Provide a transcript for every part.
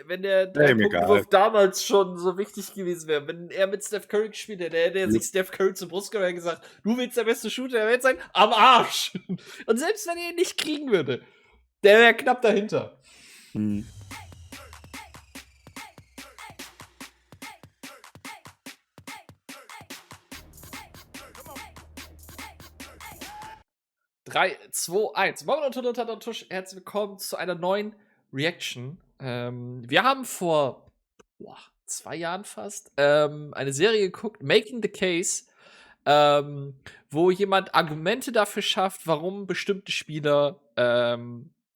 wenn der Egal. Punktwurf damals schon so wichtig gewesen wäre, wenn er mit Steph Curry gespielt hätte, hätte er sich Steph Curry zur Brust genommen und gesagt, du willst der beste Shooter der Welt sein? Am Arsch! Und selbst wenn er ihn nicht kriegen würde, der wäre knapp dahinter. 3, 2, 1. Morgen unter der Tusch. Herzlich willkommen zu einer neuen Reaction. Wir haben vor 2 Jahren fast eine Serie geguckt, Making the Case, wo jemand Argumente dafür schafft, warum bestimmte Spieler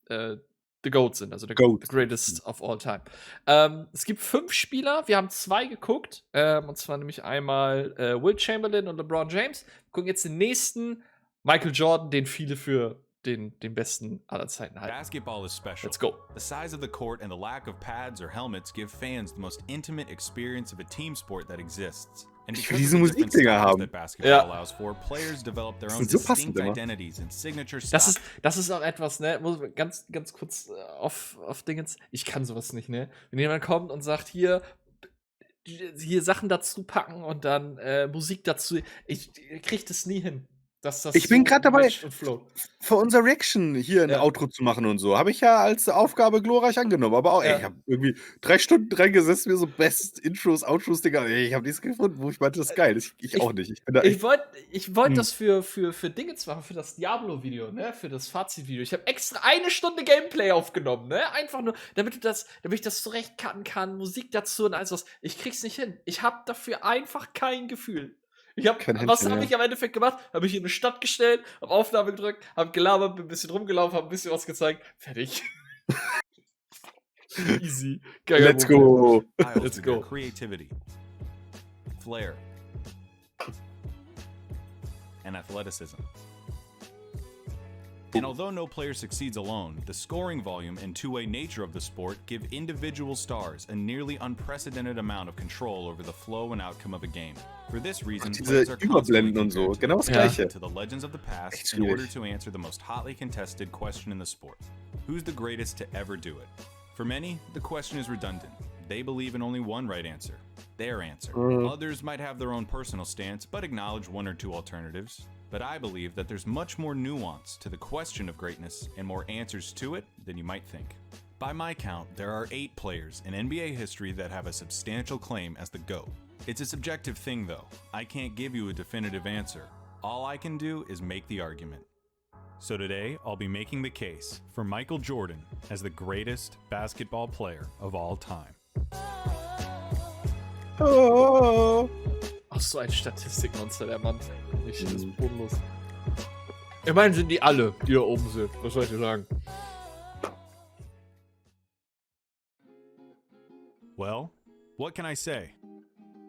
the GOAT sind, also the greatest of all time. Es gibt 5 Spieler, wir haben 2 geguckt, und zwar nämlich einmal Will Chamberlain und LeBron James. Wir gucken jetzt den nächsten, Michael Jordan, den viele für den besten aller Zeiten halten. Basketball is special. Let's go. The size of the court and the lack of pads or helmets give fans the most intimate experience of a team sport that exists. And Ich will diese Musikdinger haben. Allows for, players develop their own so distinct identities and signature das ist auch etwas, ne? Muss ganz kurz auf Dingens. Ich kann sowas nicht, ne? Wenn jemand kommt und sagt, hier Sachen dazu packen und dann Musik dazu, ich krieg das nie hin. Ich bin gerade dabei, für unser Reaction hier ein Outro zu machen und so. Habe ich ja als Aufgabe glorreich angenommen. Aber auch, ich habe irgendwie 3 Stunden dran gesessen, mir so Best Intros, Outros, Digga. Ich habe nichts gefunden, wo ich meinte, das ist geil. Ich auch nicht. Ich wollte das für Dinge machen, für das Diablo-Video, ne? Für das Fazit-Video. Ich habe extra 1 Stunde Gameplay aufgenommen, ne? Einfach nur, damit ich das zurechtcutten kann, Musik dazu und alles was. Ich krieg's nicht hin. Ich habe dafür einfach kein Gefühl. Was habe ich am Endeffekt gemacht? Habe ich in eine Stadt gestellt, habe Aufnahme gedrückt, habe gelabert, bin ein bisschen rumgelaufen, habe ein bisschen was gezeigt. Fertig. Easy. Let's go. Let's go. Creativity, flair, and athleticism. And although no player succeeds alone, the scoring volume and two-way nature of the sport give individual stars a nearly unprecedented amount of control over the flow and outcome of a game. For this reason, players are Überblenden und so, genau das Gleiche. To the legends of the past in order to answer the most hotly contested question in the sport. Who's the greatest to ever do it? For many, the question is redundant. They believe in only one right answer, their answer. Others might have their own personal stance, but acknowledge 1 or 2 alternatives. But I believe that there's much more nuance to the question of greatness and more answers to it than you might think. By my count, there are 8 players in NBA history that have a substantial claim as the GOAT. It's a subjective thing though. I can't give you a definitive answer. All I can do is make the argument. So today, I'll be making the case for Michael Jordan as the greatest basketball player of all time. Ach, so ein Statistikmonster, der Mann. Das ist bodenlos. Immerhin sind die alle, die da oben sind. Was soll ich dir sagen? Well, what can I say?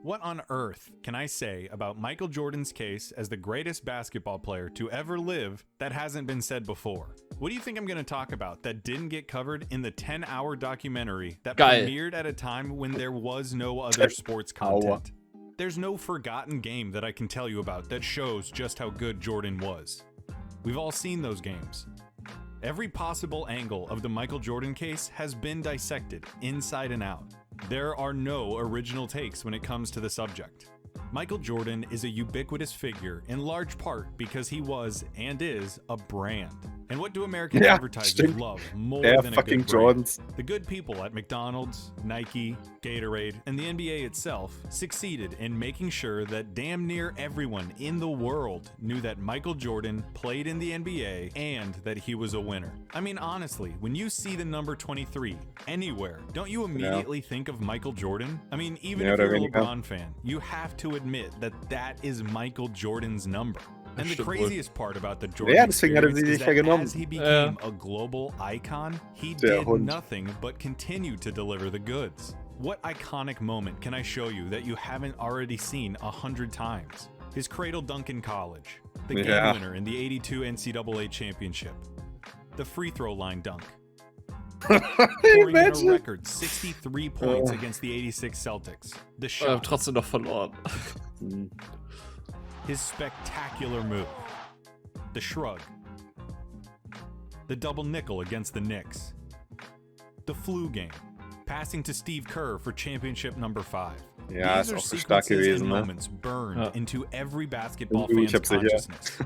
What on earth can I say about Michael Jordan's case as the greatest basketball player to ever live that hasn't been said before? What do you think I'm going to talk about that didn't get covered in the 10-hour documentary that premiered at a time when there was no other sports content? There's no forgotten game that I can tell you about that shows just how good Jordan was. We've all seen those games. Every possible angle of the Michael Jordan case has been dissected inside and out. There are no original takes when it comes to the subject. Michael Jordan is a ubiquitous figure in large part because he was and is a brand. And what do American advertisers love more than a good brand? The good people at McDonald's, Nike, Gatorade, and the NBA itself succeeded in making sure that damn near everyone in the world knew that Michael Jordan played in the NBA and that he was a winner. I mean, honestly, when you see the number 23 anywhere, don't you immediately think of Michael Jordan? I mean, even if you're a LeBron fan, you have to admit that that is Michael Jordan's number. And the craziest part about the Jordan experience is that as he became a global icon, he did nothing but continue to deliver the goods. What iconic moment can I show you that you haven't already seen 100 times? His cradle dunk in college, the game winner in the '82 NCAA championship, the free throw line dunk, scoring a record 63 points against the '86 Celtics, the shot, trotzdem noch verloren. His spectacular move, the shrug, the double nickel against the Knicks, the flu game, passing to Steve Kerr for championship number 5. Ja, These ist are auch so stark sequences gewesen, and ne? moments burned Ja. into every basketball Ich fan's hab's sicher. consciousness.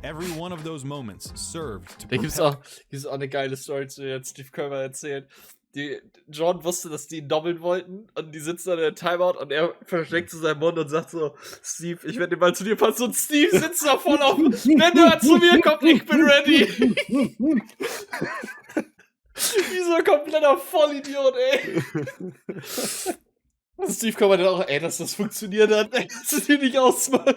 Every one of those moments served to Da gibt's propel. auch eine geile Story, die jetzt Steve Kerr erzählt. Jordan wusste, dass die ihn doppeln wollten und die sitzen dann in der Timeout und er verschlägt zu seinem Mund und sagt so, Steve, ich werde den Ball zu dir passen und Steve sitzt da voll auf, wenn er zu mir kommt, ich bin ready. Wie so ein kompletter Vollidiot, ey. Und Steve Kerr dann auch, ey, dass das funktioniert hat, ey, das ist hier nicht ausmachen.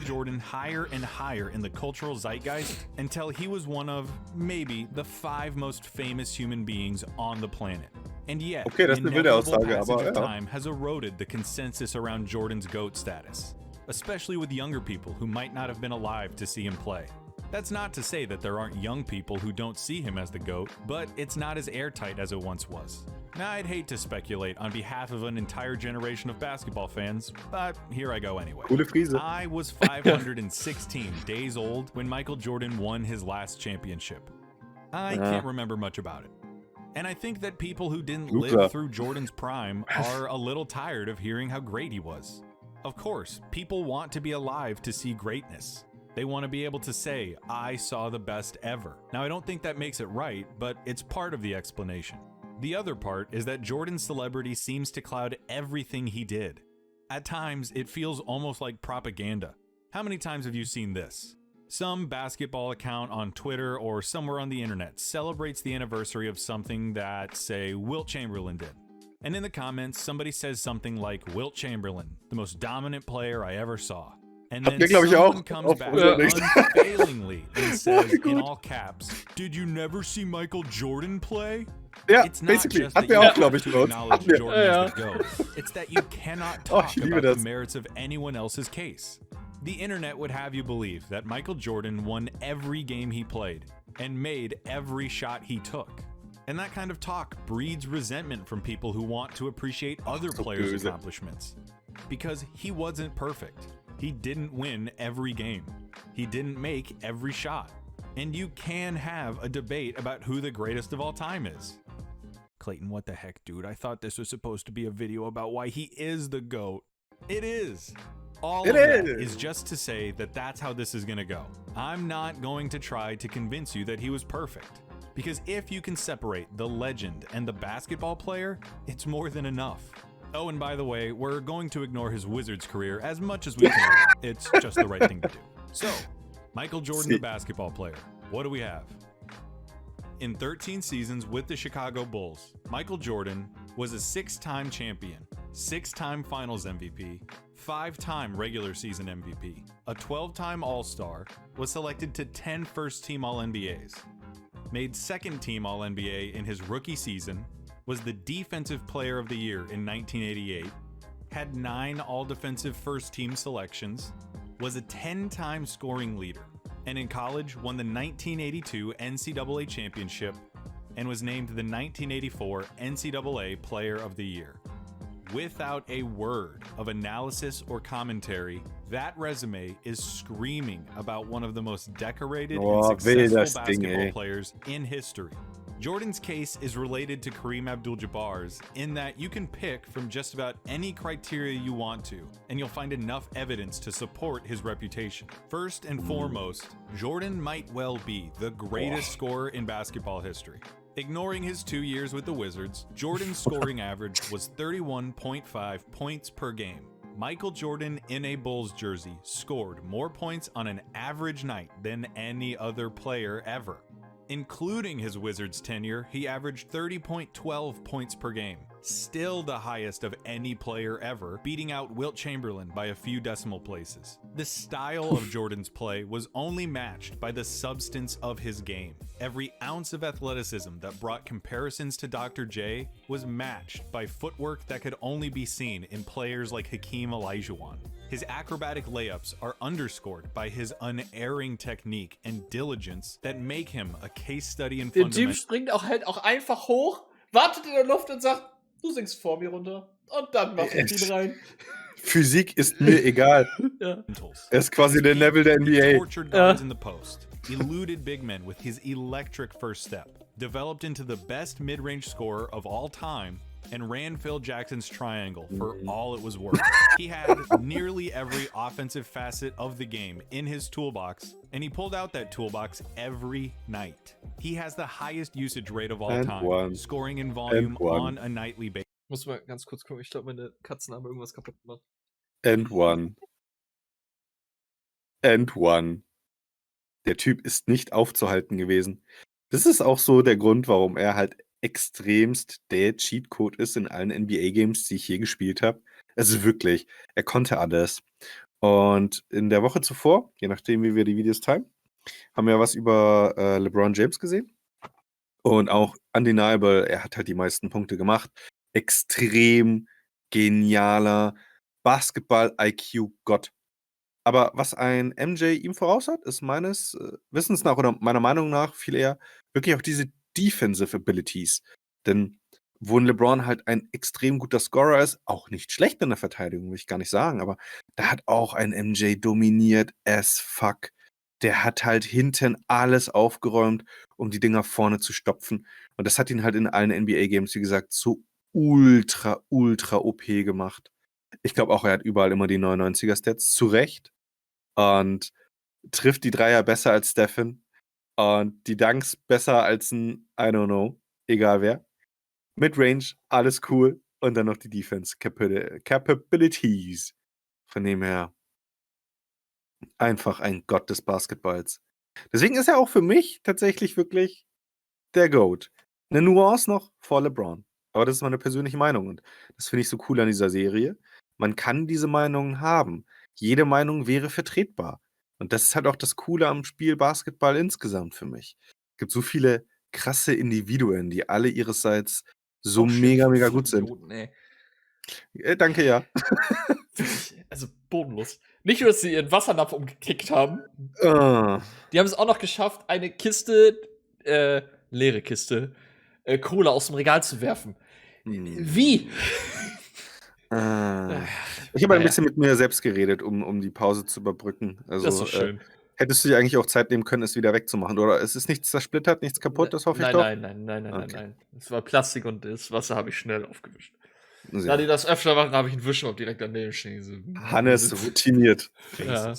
Jordan higher and higher in the cultural zeitgeist until he was one of maybe the 5 most famous human beings on the planet. And yet, Okay, das ist the eine wilde inevitable Aussage, passage aber of ja. time has eroded the consensus around Jordan's GOAT status, especially with younger people who might not have been alive to see him play. That's not to say that there aren't young people who don't see him as the GOAT, but it's not as airtight as it once was. Now, I'd hate to speculate on behalf of an entire generation of basketball fans, but here I go anyway. Coole Frise. I was 516 days old when Michael Jordan won his last championship. I can't remember much about it. And I think that people who didn't live through Jordan's prime are a little tired of hearing how great he was. Of course, people want to be alive to see greatness. They want to be able to say, I saw the best ever. Now, I don't think that makes it right, but it's part of the explanation. The other part is that Jordan's celebrity seems to cloud everything he did. At times, it feels almost like propaganda. How many times have you seen this? Some basketball account on Twitter or somewhere on the internet celebrates the anniversary of something that, say, Wilt Chamberlain did. And in the comments, somebody says something like, Wilt Chamberlain, the most dominant player I ever saw. And then someone comes back unfailingly and says in all caps, did you never see Michael Jordan play? Ja, It's not basically. just Hatten that wir you auch, glaube ich, have bei to uns. acknowledge Hatten wir. Jordan is the GOAT. It's that you cannot talk ich liebe about the das. merits of anyone else's case. The internet would have you believe that Michael Jordan won every game he played and made every shot he took. And that kind of talk breeds resentment from people who want to appreciate other players' accomplishments. Because he wasn't perfect. He didn't win every game. He didn't make every shot. And you can have a debate about who the greatest of all time is. Clayton, what the heck, dude? I thought this was supposed to be a video about why he is the GOAT. It is. All of that is just to say that that's how this is going to go. I'm not going to try to convince you that he was perfect. Because if you can separate the legend and the basketball player, it's more than enough. Oh, and by the way, we're going to ignore his Wizards career as much as we can. It's just the right thing to do. So, Michael Jordan, the basketball player. What do we have? In 13 seasons with the Chicago Bulls, Michael Jordan was a 6-time champion, 6-time Finals MVP, 5-time regular season MVP, a 12-time All-Star, was selected to 10 first-team All-NBAs, made second-team All-NBA in his rookie season, was the Defensive Player of the Year in 1988, had 9 All-Defensive first-team selections, was a 10-time scoring leader, and in college won the 1982 NCAA Championship and was named the 1984 NCAA Player of the Year. Without a word of analysis or commentary, that resume is screaming about one of the most decorated and successful basketball players in history. Jordan's case is related to Kareem Abdul-Jabbar's in that you can pick from just about any criteria you want to, and you'll find enough evidence to support his reputation. First and foremost, Jordan might well be the greatest scorer in basketball history. Ignoring his 2 years with the Wizards, Jordan's scoring average was 31.5 points per game. Michael Jordan in a Bulls jersey scored more points on an average night than any other player ever. Including his Wizards tenure, he averaged 30.12 points per game, still the highest of any player ever, beating out Wilt Chamberlain by a few decimal places. The style of Jordan's play was only matched by the substance of his game. Every ounce of athleticism that brought comparisons to Dr. J was matched by footwork that could only be seen in players like Hakeem Olajuwon. His acrobatic layups are underscored by his unerring technique and diligence that make him a case study in Der fundamental. Typ springt auch halt auch einfach hoch, wartet in der Luft und sagt, du singst vor mir runter. Und dann macht er ihn rein. Physik ist mir egal. Ja. Er ist quasi der Level der NBA. Tortured guards in the post, eluded big men with his electric first step, developed into the best mid-range scorer of all time, and ran Phil Jackson's triangle for all it was worth. He had nearly every offensive facet of the game in his toolbox, and he pulled out that toolbox every night. He has the highest usage rate of all time, scoring in volume on a nightly basis. Muss mal ganz kurz gucken, ich glaube, meine Katzen haben irgendwas kaputt gemacht. And one. And one. Der Typ ist nicht aufzuhalten gewesen. Das ist auch so der Grund, warum er halt extremst der Cheatcode ist in allen NBA-Games, die ich je gespielt habe. Also wirklich, er konnte alles. Und in der Woche zuvor, je nachdem, wie wir die Videos teilen, haben wir was über LeBron James gesehen. Und auch undeniable, er hat halt die meisten Punkte gemacht. Extrem genialer Basketball-IQ-Gott. Aber was ein MJ ihm voraus hat, ist meines Wissens nach oder meiner Meinung nach viel eher wirklich auch diese Defensive Abilities. Denn wo ein LeBron halt ein extrem guter Scorer ist, auch nicht schlecht in der Verteidigung, will ich gar nicht sagen, aber da hat auch ein MJ dominiert as fuck. Der hat halt hinten alles aufgeräumt, um die Dinger vorne zu stopfen. Und das hat ihn halt in allen NBA-Games, wie gesagt, so ultra OP gemacht. Ich glaube auch, er hat überall immer die 99er-Stats, zu Recht. Und trifft die Dreier besser als Stephen. Und die Dunks besser als ein, I don't know, egal wer. Midrange, alles cool. Und dann noch die Defense Capabilities. Von dem her einfach ein Gott des Basketballs. Deswegen ist er auch für mich tatsächlich wirklich der GOAT. Eine Nuance noch vor LeBron. Aber das ist meine persönliche Meinung. Und das finde ich so cool an dieser Serie. Man kann diese Meinungen haben. Jede Meinung wäre vertretbar. Und das ist halt auch das Coole am Spiel Basketball insgesamt für mich. Es gibt so viele krasse Individuen, die alle ihrerseits so mega gut sind. Danke, ja. Also bodenlos. Nicht nur, dass sie ihren Wassernapf umgekickt haben. Die haben es auch noch geschafft, eine Kiste, leere Kiste, Cola aus dem Regal zu werfen. Wie? Ich habe ein bisschen mit mir selbst geredet, um die Pause zu überbrücken. Also, das ist so schön. Hättest du dir eigentlich auch Zeit nehmen können, es wieder wegzumachen? Oder es ist nichts zersplittert, nichts kaputt, das hoffe ich doch? Nein. Es war Plastik und das Wasser habe ich schnell aufgewischt. Sehr Da die das öfter machen, habe ich einen Wischmopp direkt daneben stehen. So. Hannes routiniert. Ja.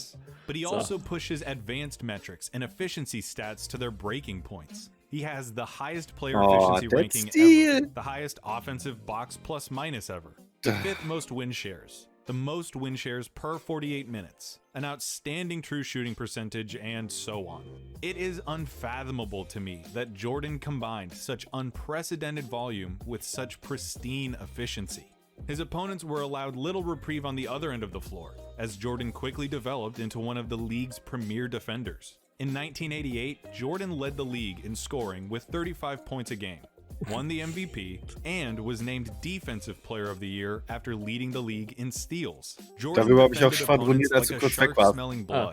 But he also pushes advanced metrics and efficiency stats to their breaking points. He has the highest player efficiency ranking ever, the highest offensive box plus minus ever, the fifth most win shares, the most win shares per 48 minutes, an outstanding true shooting percentage, and so on. It is unfathomable to me that Jordan combined such unprecedented volume with such pristine efficiency. His opponents were allowed little reprieve on the other end of the floor, as Jordan quickly developed into one of the league's premier defenders. In 1988, Jordan led the league in scoring with 35 points a game, won the MVP, and was named Defensive Player of the Year after leading the league in steals. Darüber habe ich auch schwadroniert, als du kurz weg warst,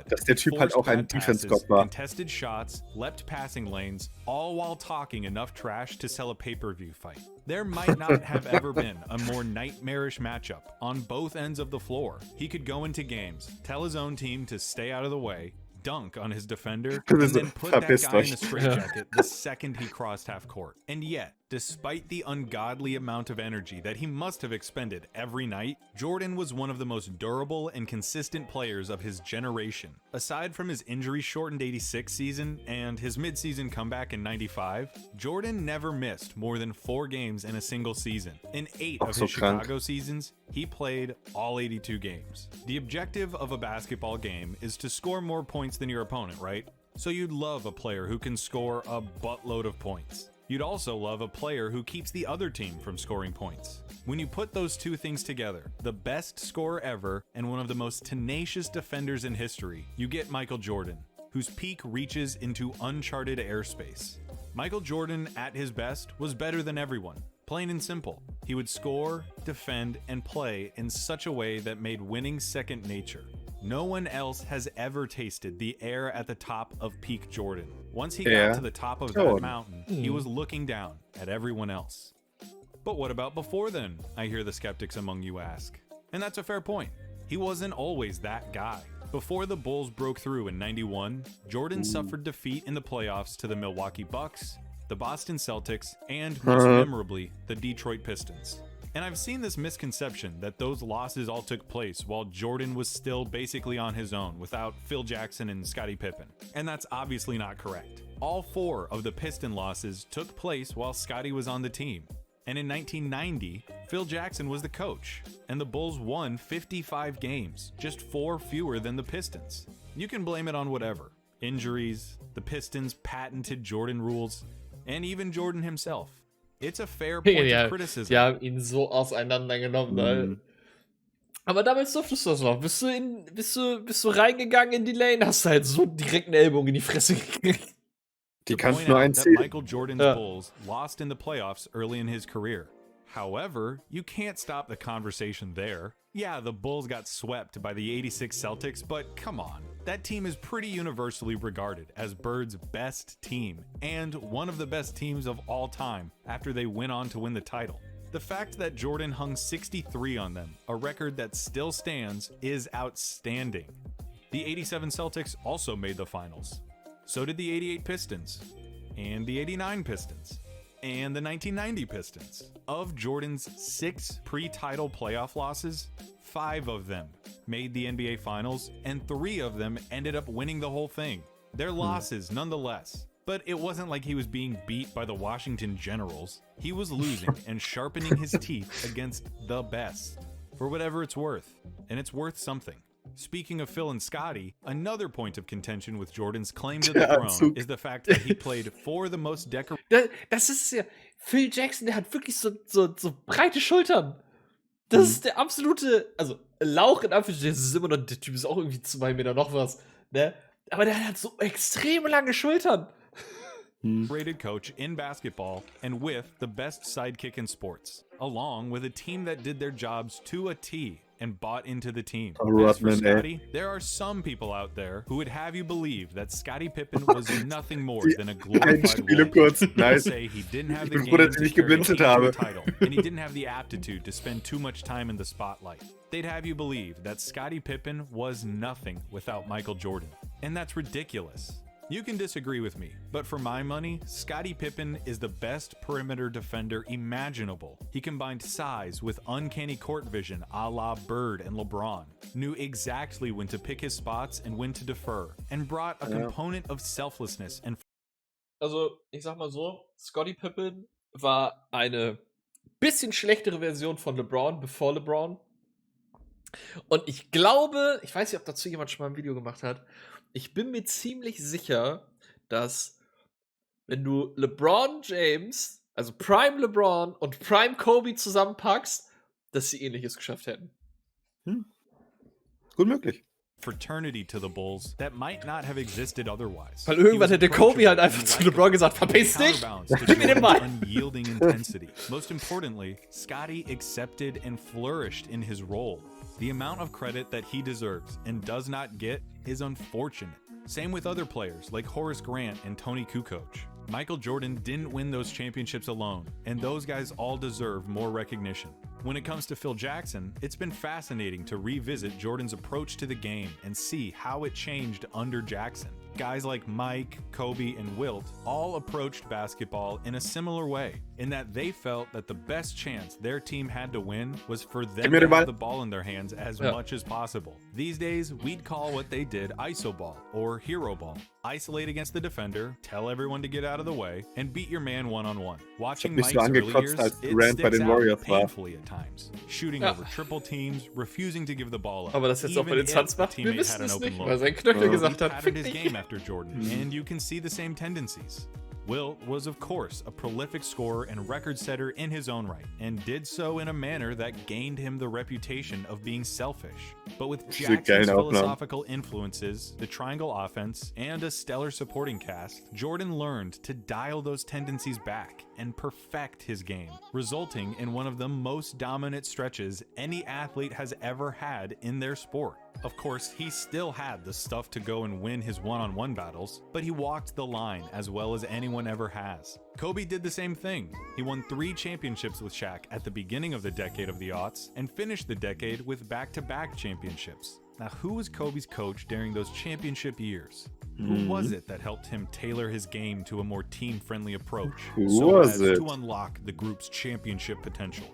dass der Typ halt auch ein Defense-Gott war. Contested shots, leapt passing lanes, all while talking enough trash to sell a pay-per-view fight. There might not have ever been a more nightmarish matchup on both ends of the floor. He could go into games, tell his own team to stay out of the way, dunk on his defender, and then put that guy in a straitjacket the second he crossed half court. And yet, despite the ungodly amount of energy that he must have expended every night, Jordan was one of the most durable and consistent players of his generation. Aside from his injury-shortened 86 season and his mid-season comeback in 95, Jordan never missed more than 4 games in a single season. In 8 of his Chicago seasons, he played all 82 games. The objective of a basketball game is to score more points than your opponent, right? So you'd love a player who can score a buttload of points. You'd also love a player who keeps the other team from scoring points. When you put those two things together, the best scorer ever and one of the most tenacious defenders in history, you get Michael Jordan, whose peak reaches into uncharted airspace. Michael Jordan, at his best, was better than everyone. Plain and simple. He would score, defend, and play in such a way that made winning second nature. No one else has ever tasted the air at the top of peak Jordan. Once he got to the top of that mountain, he was looking down at everyone else. But what about before then? I hear the skeptics among you ask. And that's a fair point. He wasn't always that guy. Before the Bulls broke through in '91, Jordan suffered defeat in the playoffs to the Milwaukee Bucks, the Boston Celtics, and most memorably, the Detroit Pistons. And I've seen this misconception that those losses all took place while Jordan was still basically on his own without Phil Jackson and Scottie Pippen. And that's obviously not correct. All 4 of the Piston losses took place while Scottie was on the team. And in 1990, Phil Jackson was the coach, and the Bulls won 55 games, just 4 fewer than the Pistons. You can blame it on whatever. Injuries, the Pistons' patented Jordan rules, and even Jordan himself. It's a fair point of criticism. Die haben ihn so auseinandergenommen. Aber damals durftest du das noch. Bist du reingegangen in die Lane, hast du halt so direkt eine Ellbogen in die Fresse gekriegt. Die kannst nur einziehen. Michael Jordan's Bulls lost in the playoffs early in his career. However, you can't stop the conversation there. Yeah, the Bulls got swept by the 86 Celtics, but come on. That team is pretty universally regarded as Bird's best team and one of the best teams of all time after they went on to win the title. The fact that Jordan hung 63 on them, a record that still stands, is outstanding. The 87 Celtics also made the finals. So did the 88 Pistons, and the 89 Pistons, and the 1990 Pistons. Of Jordan's 6 pre-title playoff losses, 5 of them made the NBA Finals, and 3 of them ended up winning the whole thing. They're losses nonetheless, but it wasn't like he was being beat by the Washington Generals. He was losing and sharpening his teeth against the best, for whatever it's worth, and it's worth something. Speaking of Phil and Scottie, another point of contention with Jordan's claim to the throne is the fact that he played for the most decorated. Das ist ja. Phil Jackson, der hat wirklich so breite Schultern. Das ist der absolute. Also, Lauch in Anführungsstrichen, das ist immer noch. Der Typ ist auch irgendwie 2 Meter noch was. Ne? Aber der hat so extrem lange Schultern. Rated coach in basketball and with the best sidekick in sports, along with a team that did their jobs to a T and bought into the team. As for Scottie, there are some people out there who would have you believe that Scottie Pippen was nothing more than a glorified wolf. Say he didn't have the game to carry the title, and he didn't have the aptitude to spend too much time in the spotlight. They'd have you believe that Scottie Pippen was nothing without Michael Jordan, and that's ridiculous. You can disagree with me, but for my money, Scottie Pippen is the best perimeter defender imaginable. He combined size with uncanny court vision a la Bird and LeBron, knew exactly when to pick his spots and when to defer, and brought a component of selflessness and. Also, ich sag mal so, Scottie Pippen war eine bisschen schlechtere Version von LeBron, bevor LeBron. Und ich glaube, ich weiß nicht, ob dazu jemand schon mal ein Video gemacht hat, ich bin mir ziemlich sicher, dass wenn du LeBron James, also Prime LeBron und Prime Kobe zusammenpackst, dass sie Ähnliches geschafft hätten. Gut möglich. Fraternity to the Bulls that might not have existed otherwise. Weil irgendwann hätte Kobe halt einfach zu LeBron gesagt, verpiss dich, gib mir den Ball. Unyielding intensity. Most importantly, Scottie accepted and flourished in his role. The amount of credit that he deserves and does not get is unfortunate. Same with other players like Horace Grant and Tony Kukoc. Michael Jordan didn't win those championships alone, and those guys all deserve more recognition. When it comes to Phil Jackson, it's been fascinating to revisit Jordan's approach to the game and see how it changed under Jackson. Guys like Mike, Kobe, and Wilt all approached basketball in a similar way, in that they felt that the best chance their team had to win was for them to have the ball in their hands as much as possible. These days, we'd call what they did iso ball or hero ball. Isolate against the defender, tell everyone to get out of the way, and beat your man one-on-one. Watching Mike's early years, it sticks out painfully at times. Shooting over triple teams, refusing to give the ball up. Aber das jetzt auch bei den Suns macht, wir wissen es nicht, weil sein Knöchel gesagt hat, fick dich. Game after Jordan, and you can see the same tendencies. Wilt was, of course, a prolific scorer and record setter in his own right, and did so in a manner that gained him the reputation of being selfish. But with Jackson's philosophical influences, the triangle offense, and a stellar supporting cast, Jordan learned to dial those tendencies back and perfect his game, resulting in one of the most dominant stretches any athlete has ever had in their sport. Of course, he still had the stuff to go and win his one-on-one battles, but he walked the line as well as anyone ever has. Kobe did the same thing. He won 3 championships with Shaq at the beginning of the decade of the aughts and finished the decade with back-to-back championships. Now, who was Kobe's coach during those championship years? Who was it that helped him tailor his game to a more team-friendly approach to unlock the group's championship potential?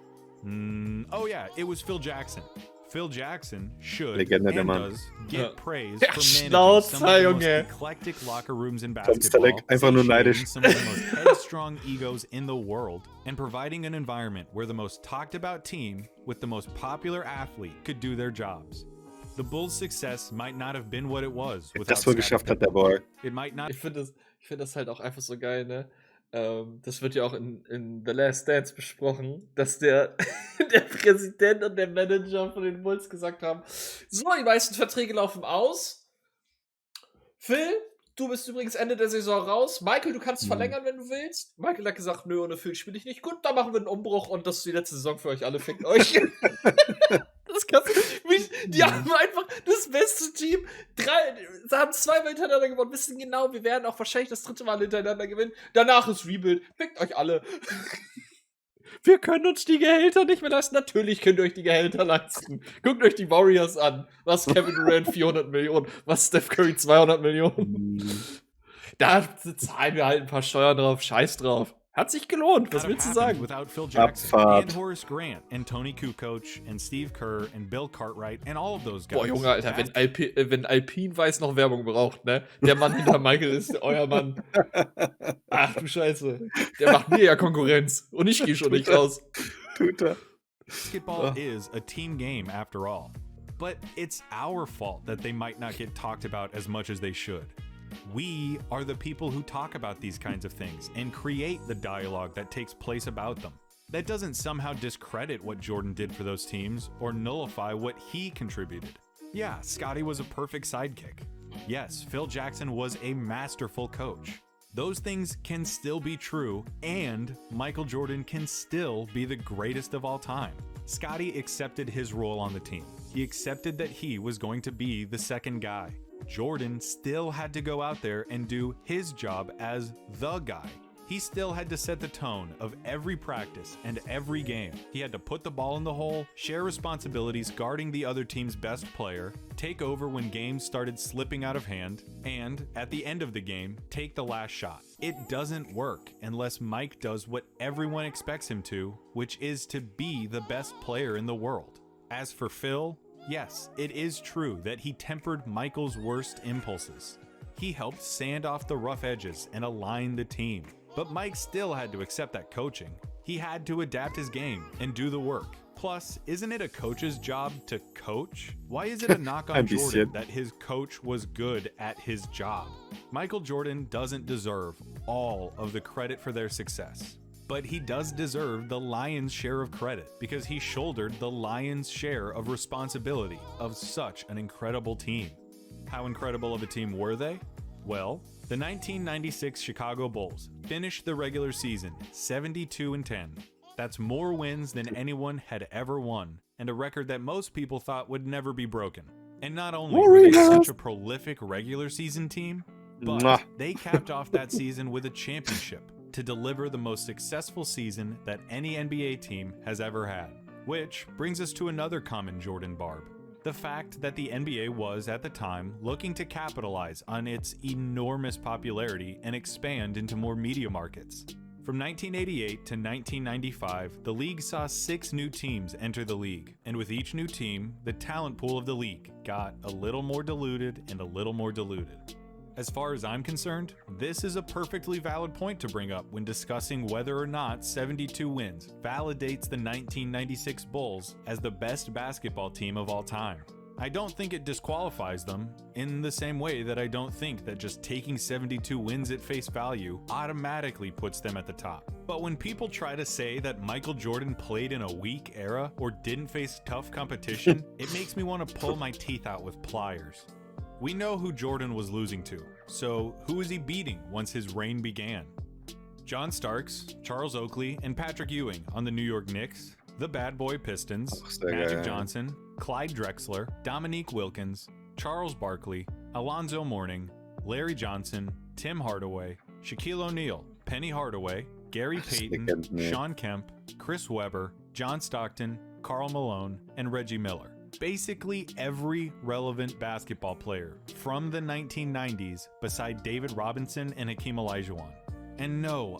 Oh yeah, it was Phil Jackson. Phil Jackson should and does get praise for managing some of the most eclectic locker rooms in basketball, satiating some of the most headstrong egos in the world, and providing an environment where the most talked about team with the most popular athlete could do their jobs. The Bulls' success might not have been what it was without das wohl geschafft hat, der Boy. It might not. Ich finde das halt auch einfach so geil, ne? Das wird ja auch in The Last Dance besprochen, dass der Präsident und der Manager von den Bulls gesagt haben, so, die meisten Verträge laufen aus. Phil, du bist übrigens Ende der Saison raus. Michael, du kannst verlängern, wenn du willst. Michael hat gesagt, nö, ohne Phil spiele ich nicht. Gut, dann machen wir einen Umbruch und das ist die letzte Saison für euch alle. Fickt euch. Das kannst du, die haben einfach das beste Team. Sie haben 2-mal hintereinander gewonnen. Wissen genau, wir werden auch wahrscheinlich das 3. Mal hintereinander gewinnen. Danach ist Rebuild. Fickt euch alle. Wir können uns die Gehälter nicht mehr leisten. Natürlich könnt ihr euch die Gehälter leisten. Guckt euch die Warriors an. Was Kevin Durant 400 Millionen, was Steph Curry 200 Millionen. Da zahlen wir halt ein paar Steuern drauf. Scheiß drauf. Hat sich gelohnt, was willst du sagen? Without Phil Jackson and Horace Grant and Tony Kukoc and Steve Kerr and Bill Cartwright and all of those guys. Boah, Junge, Alter, wenn Alpine Weiß noch Werbung braucht, ne? Der Mann hinter Michael ist euer Mann. Ach du Scheiße. Der macht mir ja Konkurrenz. Und ich gehe schon nicht raus. Tut er. Basketball is a team game after all. But it's our fault that they might not get talked about as much as they should. We are the people who talk about these kinds of things and create the dialogue that takes place about them. That doesn't somehow discredit what Jordan did for those teams or nullify what he contributed. Yeah, Scottie was a perfect sidekick. Yes, Phil Jackson was a masterful coach. Those things can still be true, and Michael Jordan can still be the greatest of all time. Scottie accepted his role on the team. He accepted that he was going to be the second guy. Jordan still had to go out there and do his job as the guy. He still had to set the tone of every practice and every game. He had to put the ball in the hole, share responsibilities guarding the other team's best player, take over when games started slipping out of hand, and, at the end of the game, take the last shot. It doesn't work unless Mike does what everyone expects him to, which is to be the best player in the world. As for Phil, yes, it is true that he tempered Michael's worst impulses. He helped sand off the rough edges and align the team. But Mike still had to accept that coaching. He had to adapt his game and do the work. Plus, isn't it a coach's job to coach? Why is it a knock on Jordan that his coach was good at his job? Michael Jordan doesn't deserve all of the credit for their success. But he does deserve the lion's share of credit because he shouldered the lion's share of responsibility of such an incredible team. How incredible of a team were they? Well, the 1996 Chicago Bulls finished the regular season 72-10. That's more wins than anyone had ever won, and a record that most people thought would never be broken. And not only were they such a prolific regular season team, but they capped off that season with a championship to deliver the most successful season that any NBA team has ever had. Which brings us to another common Jordan barb. The fact that the NBA was, at the time, looking to capitalize on its enormous popularity and expand into more media markets. From 1988 to 1995, the league saw 6 new teams enter the league, and with each new team, the talent pool of the league got a little more diluted and a little more diluted. As far as I'm concerned, this is a perfectly valid point to bring up when discussing whether or not 72 wins validates the 1996 Bulls as the best basketball team of all time. I don't think it disqualifies them in the same way that I don't think that just taking 72 wins at face value automatically puts them at the top. But when people try to say that Michael Jordan played in a weak era or didn't face tough competition, it makes me want to pull my teeth out with pliers. We know who Jordan was losing to, so who is he beating once his reign began? John Starks, Charles Oakley, and Patrick Ewing on the New York Knicks, the Bad Boy Pistons, Magic Johnson, Clyde Drexler, Dominique Wilkins, Charles Barkley, Alonzo Mourning, Larry Johnson, Tim Hardaway, Shaquille O'Neal, Penny Hardaway, Gary Payton, Sean Kemp, Chris Webber, John Stockton, Karl Malone, and Reggie Miller. basically every relevant basketball player from the 1990s beside David Robinson and Hakeem Olajuwon. And no,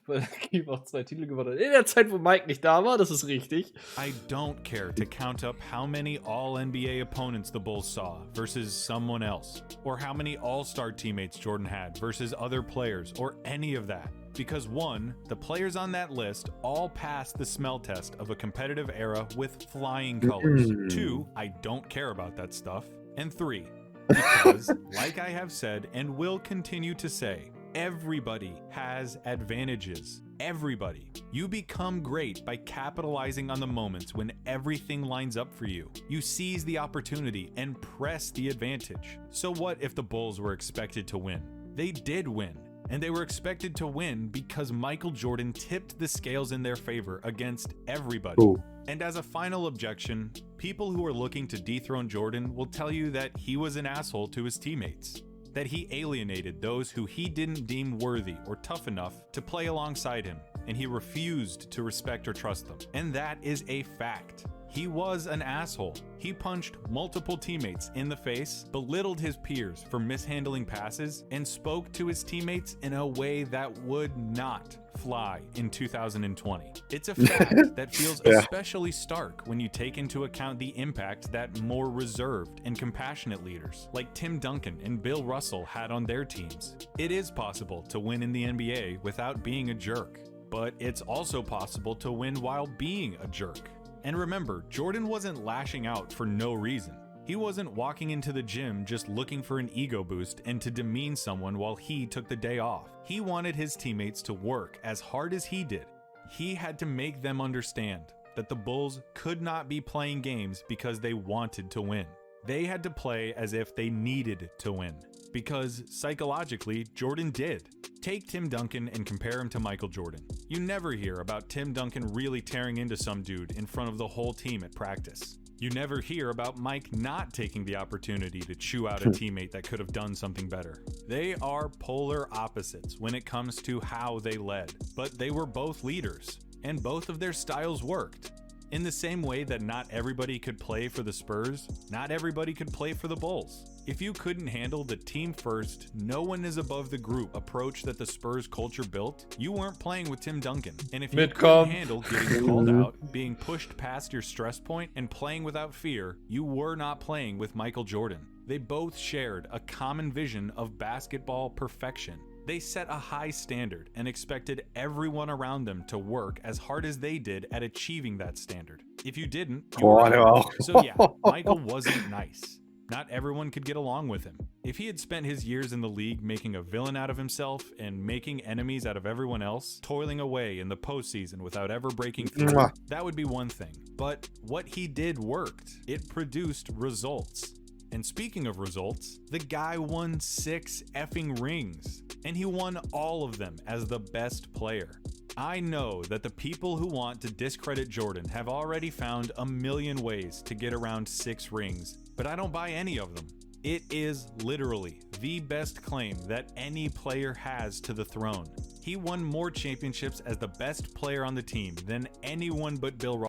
Weil Hakeem auch 2 Titel gewonnen hat. In der Zeit, wo Mike nicht da war, das ist richtig. I don't care to count up how many All-NBA opponents the Bulls saw versus someone else, or how many All-Star teammates Jordan had versus other players, or any of that. Because 1, the players on that list all passed the smell test of a competitive era with flying colors. 2, I don't care about that stuff. And 3, because, like I have said and will continue to say, everybody has advantages. Everybody. You become great by capitalizing on the moments when everything lines up for you. You seize the opportunity and press the advantage. So what if the Bulls were expected to win? They did win. And they were expected to win because Michael Jordan tipped the scales in their favor against everybody. Ooh. And as a final objection, people who are looking to dethrone Jordan will tell you that he was an asshole to his teammates, that he alienated those who he didn't deem worthy or tough enough to play alongside him, and he refused to respect or trust them. And that is a fact. He was an asshole. He punched multiple teammates in the face, belittled his peers for mishandling passes, and spoke to his teammates in a way that would not fly in 2020. It's a fact that feels especially stark when you take into account the impact that more reserved and compassionate leaders like Tim Duncan and Bill Russell had on their teams. It is possible to win in the NBA without being a jerk, but it's also possible to win while being a jerk. And remember, Jordan wasn't lashing out for no reason. He wasn't walking into the gym just looking for an ego boost and to demean someone while he took the day off. He wanted his teammates to work as hard as he did. He had to make them understand that the Bulls could not be playing games because they wanted to win. They had to play as if they needed to win, because psychologically, Jordan did. Take Tim Duncan and compare him to Michael Jordan. You never hear about Tim Duncan really tearing into some dude in front of the whole team at practice. You never hear about Mike not taking the opportunity to chew out a teammate that could have done something better. They are polar opposites when it comes to how they led, but they were both leaders, and both of their styles worked. In the same way that not everybody could play for the Spurs, not everybody could play for the Bulls. If you couldn't handle the team first, no one is above the group approach that the Spurs culture built, you weren't playing with Tim Duncan. And if you couldn't handle getting called out, being pushed past your stress point, and playing without fear, you were not playing with Michael Jordan. They both shared a common vision of basketball perfection. They set a high standard and expected everyone around them to work as hard as they did at achieving that standard. If you didn't, you were. So yeah, Michael wasn't nice. Not everyone could get along with him. If he had spent his years in the league making a villain out of himself and making enemies out of everyone else, toiling away in the postseason without ever breaking through, that would be one thing. But what he did worked. It produced results. And speaking of results, the guy won 6 effing rings, and he won all of them as the best player. I know that the people who want to discredit Jordan have already found a million ways to get around 6 rings, but I don't buy any of them. It is literally the best claim that any player has to the throne. He won more championships as the best player on the team than anyone but Bill Russell.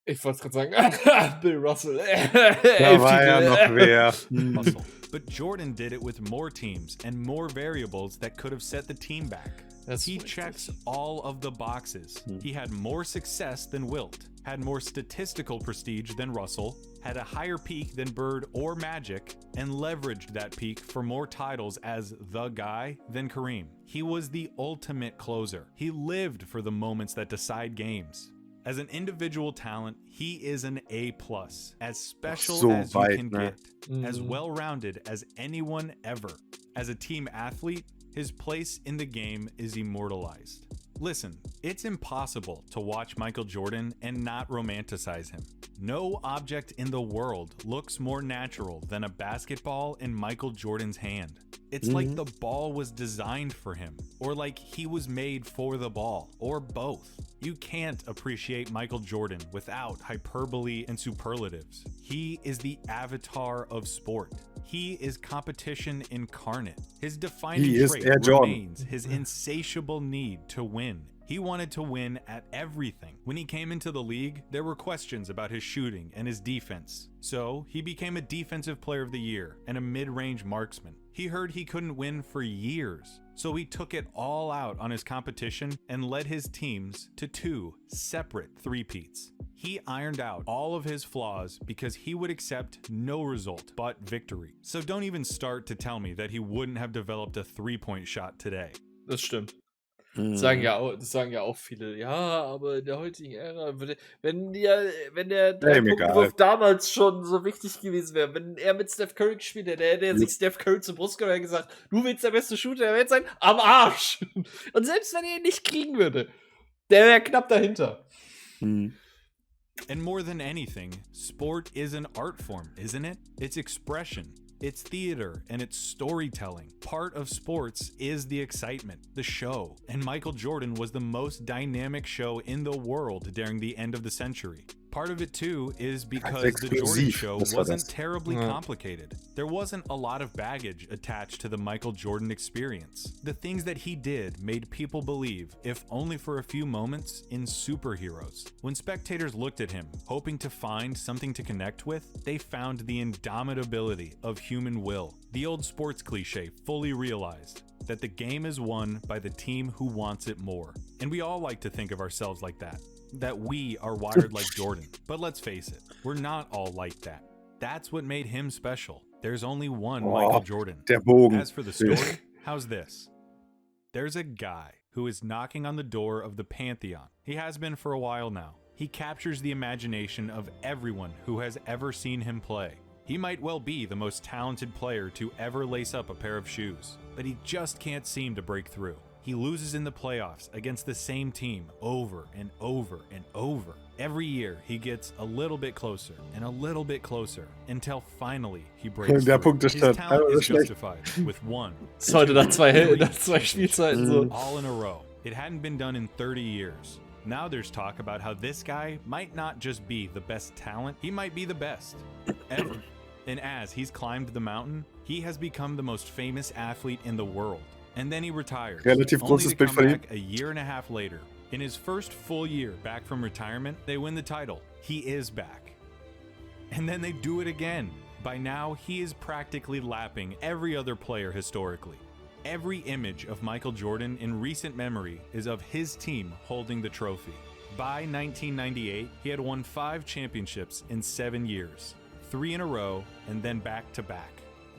Ich wollte es gerade sagen, Bill Russell. Da war ja noch wer. Russell. But Jordan did it with more teams and more variables that could have set the team back. He checks all of the boxes. He had more success than Wilt, had more statistical prestige than Russell, had a higher peak than Bird or Magic, and leveraged that peak for more titles as the guy than Kareem. He was the ultimate closer. He lived for the moments that decide games. As an individual talent, he is an A+, as special as you can get, as well-rounded as anyone ever. As a team athlete, his place in the game is immortalized. Listen, it's impossible to watch Michael Jordan and not romanticize him. No object in the world looks more natural than a basketball in Michael Jordan's hand. It's like the ball was designed for him, or like he was made for the ball, or both. You can't appreciate Michael Jordan without hyperbole and superlatives. He is the avatar of sport. He is competition incarnate. His defining trait remains his insatiable need to win He wanted to win at everything. When he came into the league, there were questions about his shooting and his defense. So he became a Defensive Player of the Year and a mid-range marksman. He heard he couldn't win for years, so he took it all out on his competition and led his teams to 2 separate three-peats. He ironed out all of his flaws because he would accept no result but victory. So don't even start to tell me that he wouldn't have developed a three-point shot today. Das stimmt. Das sagen ja auch viele. Ja, aber in der heutigen Ära, wenn der Dreipunktwurf damals schon so wichtig gewesen wäre, wenn er mit Steph Curry gespielt hätte, hätte er sich Steph Curry zur Brust genommen und gesagt, du willst der beste Shooter der Welt sein? Am Arsch! Und selbst wenn er ihn nicht kriegen würde, der wäre knapp dahinter. And more than anything, sport is an art form, isn't it? It's expression. It's theater and it's storytelling. Part of sports is the excitement, the show. And Michael Jordan was the most dynamic show in the world during the end of the century. Part of it too is because the Jordan show wasn't terribly complicated. There wasn't a lot of baggage attached to the Michael Jordan experience. The things that he did made people believe, if only for a few moments, in superheroes. When spectators looked at him, hoping to find something to connect with, they found the indomitability of human will. The old sports cliche fully realized that the game is won by the team who wants it more. And we all like to think of ourselves like that we are wired like Jordan. But let's face it, we're not all like that. That's what made him special. There's only one Michael Jordan. Der Bogen. As for the story, how's this? There's a guy who is knocking on the door of the Pantheon. He has been for a while now. He captures the imagination of everyone who has ever seen him play. He might well be the most talented player to ever lace up a pair of shoes, but he just can't seem to break through. He loses in the playoffs against the same team over and over and over. Every year, he gets a little bit closer and a little bit closer until finally he breaks through. His talent is justified with one. Das heute nach zwei Spielzeiten so. All in a row. It hadn't been done in 30 years. Now there's talk about how this guy might not just be the best talent, he might be the best ever. And as he's climbed the mountain, he has become the most famous athlete in the world. And then he retires, only to come back a year and a half later. In his first full year back from retirement, they win the title. He is back. And then they do it again. By now, he is practically lapping every other player historically. Every image of Michael Jordan in recent memory is of his team holding the trophy. By 1998, he had won 5 championships in 7 years, 3 in a row, and then back to back.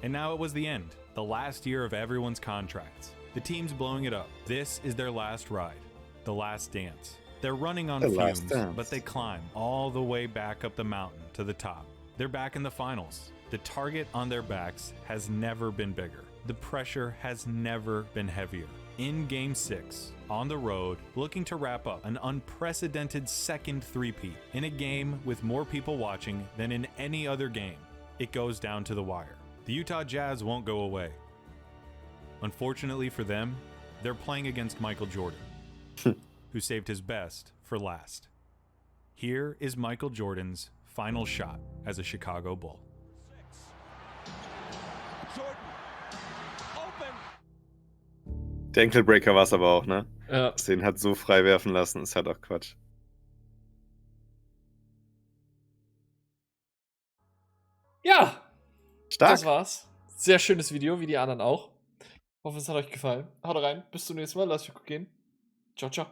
And now it was the end. The last year of everyone's contracts. The team's blowing it up. This is their last ride. The last dance. They're running on fumes, but they climb all the way back up the mountain to the top. They're back in the finals. The target on their backs has never been bigger. The pressure has never been heavier. In Game 6, on the road, looking to wrap up an unprecedented second three-peat in a game with more people watching than in any other game. It goes down to the wire. The Utah Jazz won't go away. Unfortunately for them, they're playing against Michael Jordan, who saved his best for last. Here is Michael Jordan's final shot as a Chicago Bull. Der Ankle-Breaker war es aber auch, ne? Ja. Den hat so frei werfen lassen, ist halt auch Quatsch. Ja, stark. Das war's. Sehr schönes Video, wie die anderen auch. Hoffe, es hat euch gefallen. Haut rein, bis zum nächsten Mal. Lasst euch gut gehen. Ciao, ciao.